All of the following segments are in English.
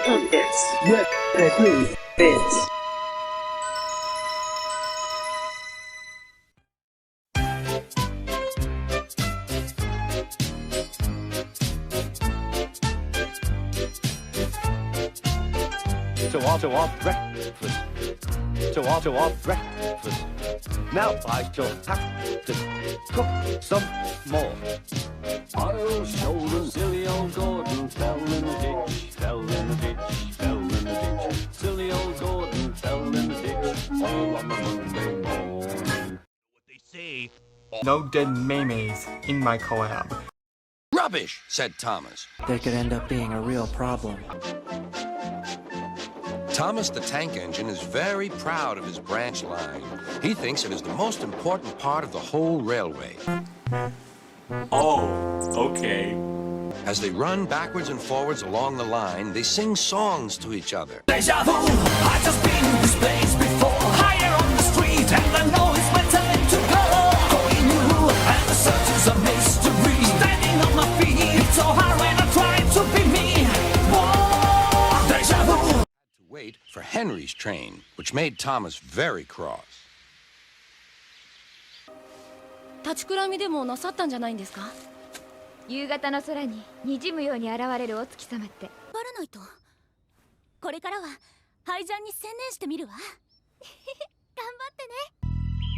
YTP Bits. To our breakfast. To our breakfast. Now I shall have to cook some more. I'll show them. Silly old Gordon fell in the ditch, fell in the ditch, fell in the ditch. Silly old Gordon fell in the ditch, all on the Monday morning. What they say. No dead memes in my collab. Rubbish, said Thomas. They could end up being a real problem. Thomas the Tank Engine is very proud of his branch line. He thinks it is the most important part of the whole railway. Oh, okay. As they run backwards and forwards along the line, they sing songs to each other. Deja vu, I've just been in this place before. Higher on the street, and I know it's my time to go. Going new, and the search is a mystery. Standing on my feet, it's so hard when I try to be me. Whoa, deja vu. To wait for Henry's train, which made Thomas very cross. 立ちくらみでもなさったんじゃないんですか？夕方の空に滲むように現れるお月様って。バらないと。これからはハイジャンに専念してみるわ。頑張って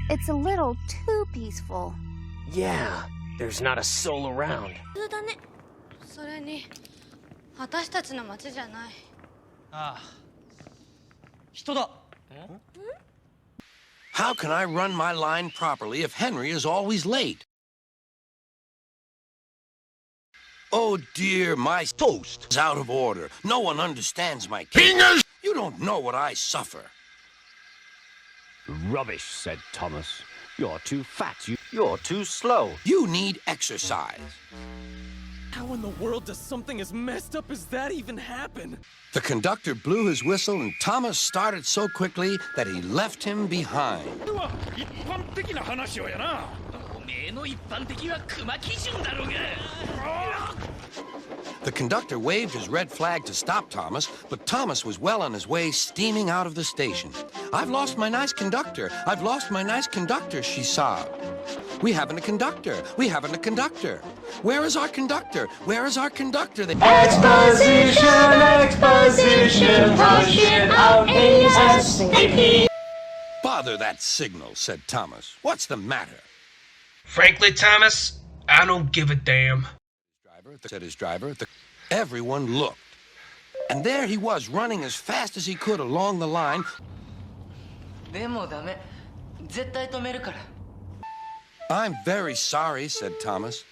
ね。 It's a little too peaceful. Yeah, there's not a soul around. 普通だね。それに私たちの町じゃない。ああ。人だ。How can I run my line properly if Henry is always late? Oh dear, my toast is out of order. No one understands my fingers. You don't know what I suffer. Rubbish, said Thomas. You're too fat. You're too slow. You need exercise. How in the world does something as messed up as that even happen? The conductor blew his whistle and Thomas started so quickly that he left him behind. The conductor waved his red flag to stop Thomas, but Thomas was well on his way, steaming out of the station. I've lost my nice conductor. I've lost my nice conductor, she sobbed. We haven't a conductor. We haven't a conductor. Where is our conductor? Where is our conductor? Exposition, rush it out ASAP. Bother that signal, said Thomas. What's the matter? Frankly, Thomas, I don't give a damn. Said his driver. Everyone looked. And there he was, running as fast as he could along the line. I'm very sorry, said Thomas.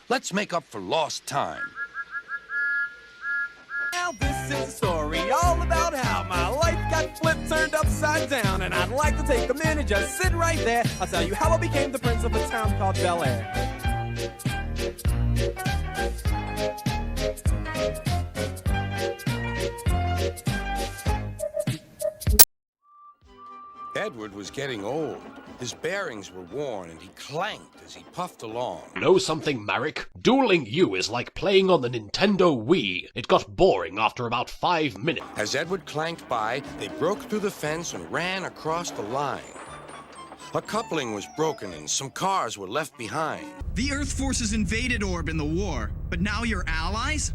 Let's make up for lost time. Now this is a story all about how my life got flipped, turned upside down, and I'd like to take a minute, just sit right there. I'll tell you how I became the prince of a town called Bel Air. Edward was getting old. His bearings were worn, and he clanked as he puffed along. Know something, Marek? Dueling you is like playing on the Nintendo Wii. It got boring after about 5 minutes. As Edward clanked by, they broke through the fence and ran across the line. A coupling was broken and some cars were left behind. The Earth forces invaded Orb in the war, but now you're allies?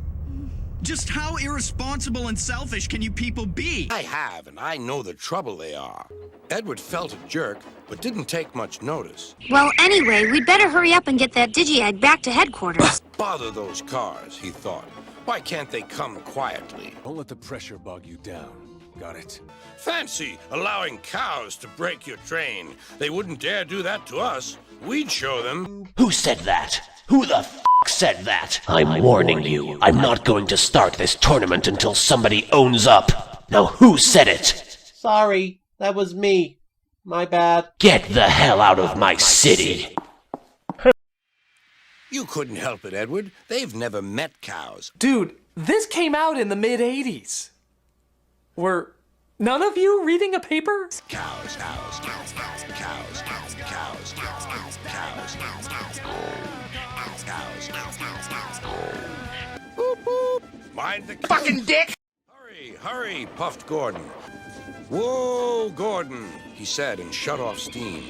Just how irresponsible and selfish can you people be? I have, and I know the trouble they are. Edward felt a jerk, but didn't take much notice. Well, anyway, we'd better hurry up and get that Digi-Egg back to headquarters. Bother those cars, he thought. Why can't they come quietly? Don't let the pressure bog you down. Got it? Fancy allowing cows to break your train. They wouldn't dare do that to us. We'd show them. Who said that? Who the said that? I'm warning you. I'm not going to start this tournament until somebody owns up. Now who said it? Sorry, that was me. My bad. Get the hell out of my city. You couldn't help it, Edward. They've never met cows. Dude, this came out in the mid-'80s. Were none of you reading a paper? Cows, cows, cows, cows, cows, cows, cows, cows, cows, cows, cows, cows, cows, cows, cows, cows, cows, Mind the fucking dick! Hurry, hurry, puffed Gordon. Whoa, Gordon, he said and shut off steam.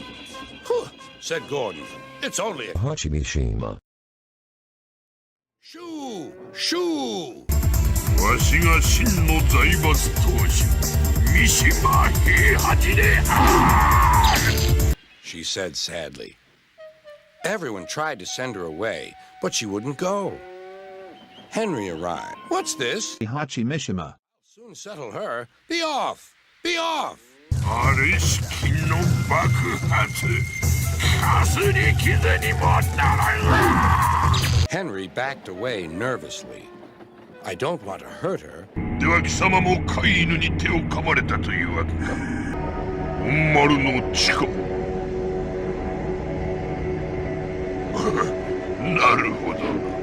Whew, said Gordon. It's only a Hachimishima. Shoo! Shoo! わしが真の財閥当主三島平八である She said sadly. Everyone tried to send her away, but she wouldn't go. Henry arrived. What's this? Hachimishima. Soon settle her. Be off! Be off! あれしきの爆発かすり傷にもならん Henry backed away nervously. I don't want to hurt her. では貴様も飼い犬に手を噛まれたというわけか本丸の地下なるほど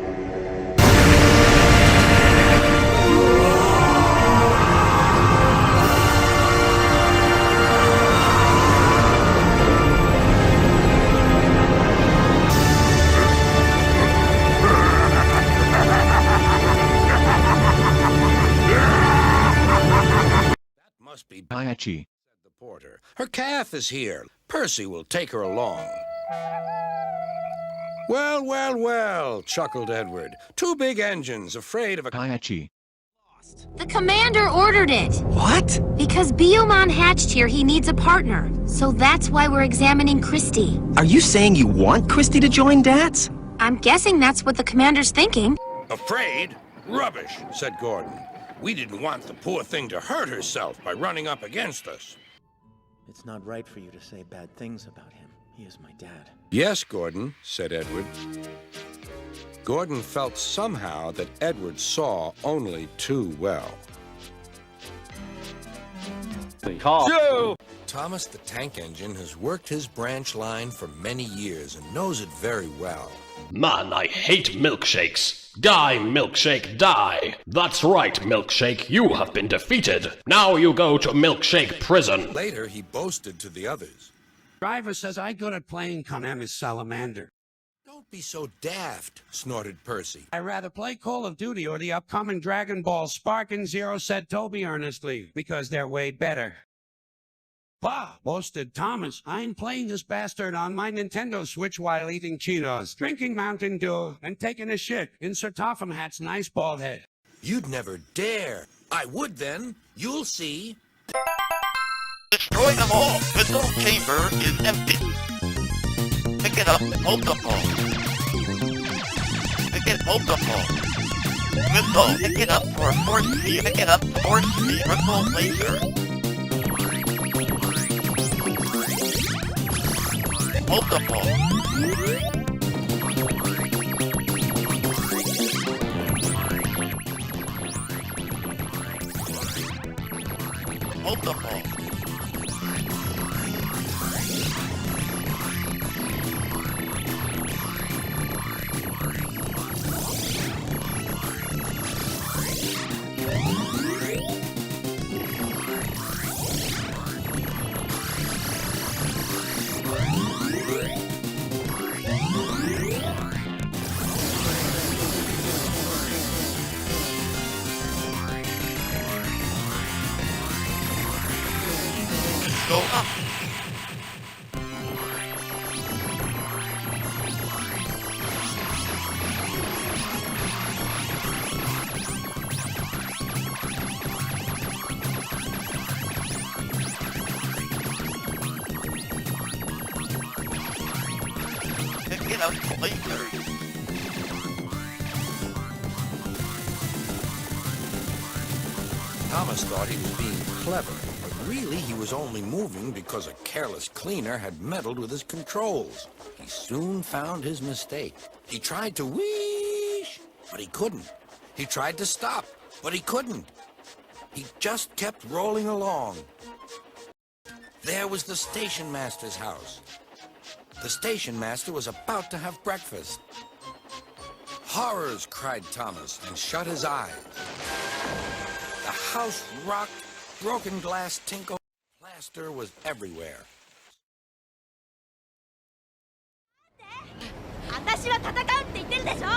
Must be Ayachi. said the porter. Her calf is here. Percy will take her along. Well, well, well, chuckled Edward. Two big engines, afraid of a Ayachi. The commander ordered it. What? Because Biyomon hatched here, he needs a partner. So that's why we're examining Christy. Are you saying you want Christy to join Dad's? I'm guessing that's what the commander's thinking. Afraid? Rubbish, said Gordon. We didn't want the poor thing to hurt herself by running up against us. It's not right for you to say bad things about him. He is my dad. Yes, Gordon, said Edward. Gordon felt somehow that Edward saw only too well. Joe! Thomas the Tank Engine has worked his branch line for many years and knows it very well. Man, I hate milkshakes. Die, milkshake, die. That's right, milkshake, you have been defeated. Now you go to milkshake prison. Later, he boasted to the others. Driver says I'm good at playing Konami's Salamander. Don't be so daft, snorted Percy. I'd rather play Call of Duty or the upcoming Dragon Ball Sparking Zero, said Toby earnestly, because they're way better. Bah, boasted Thomas. I'm playing this bastard on my Nintendo Switch while eating Cheetos, drinking Mountain Dew, and taking a shit in Sir Topham Hatt's nice bald head. You'd never dare. I would then. You'll see. Destroy them all. The little chamber is empty. Pick it up and multiple. Pick it multiple. Whistle, pick it up for force speed. Pick it up, force speed, ripple laser. Multiple. Multiple. Go up. Pick it up later. Thomas thought he was being clever. Really, he was only moving because a careless cleaner had meddled with his controls. He soon found his mistake. He tried to whoosh, but he couldn't. He tried to stop, but he couldn't. He just kept rolling along. There was the station master's house. The station master was about to have breakfast. Horrors, cried Thomas, and shut his eyes. The house rocked. Broken glass tinkled. Plaster was everywhere. 私は戦うって言ってるでしょ。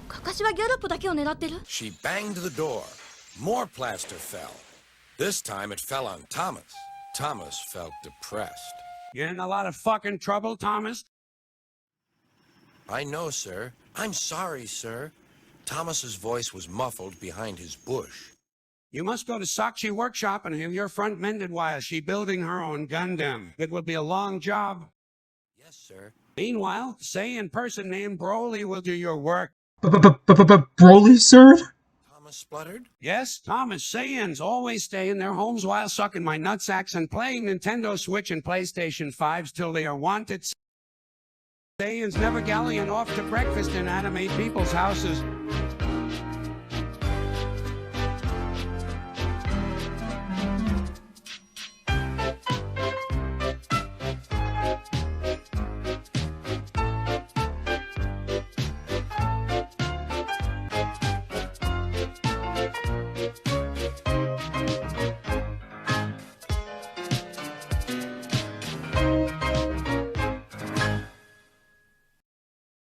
かかし私はギャロップだけを狙ってる。 She banged the door. More plaster fell. This time it fell on Thomas. Thomas felt depressed. You're in a lot of fucking trouble, Thomas? I know, sir. I'm sorry, sir. Thomas's voice was muffled behind his bush. You must go to Sakshi workshop and have your front mended while she building her own Gundam. It will be a long job. Yes, sir. Meanwhile, Saiyan person named Broly will do your work. Broly, sir? Thomas spluttered. Yes, Thomas, Saiyans always stay in their homes while sucking my nutsacks and playing Nintendo Switch and PlayStation 5s till they are wanted. Saiyans never galleon off to breakfast in anime people's houses.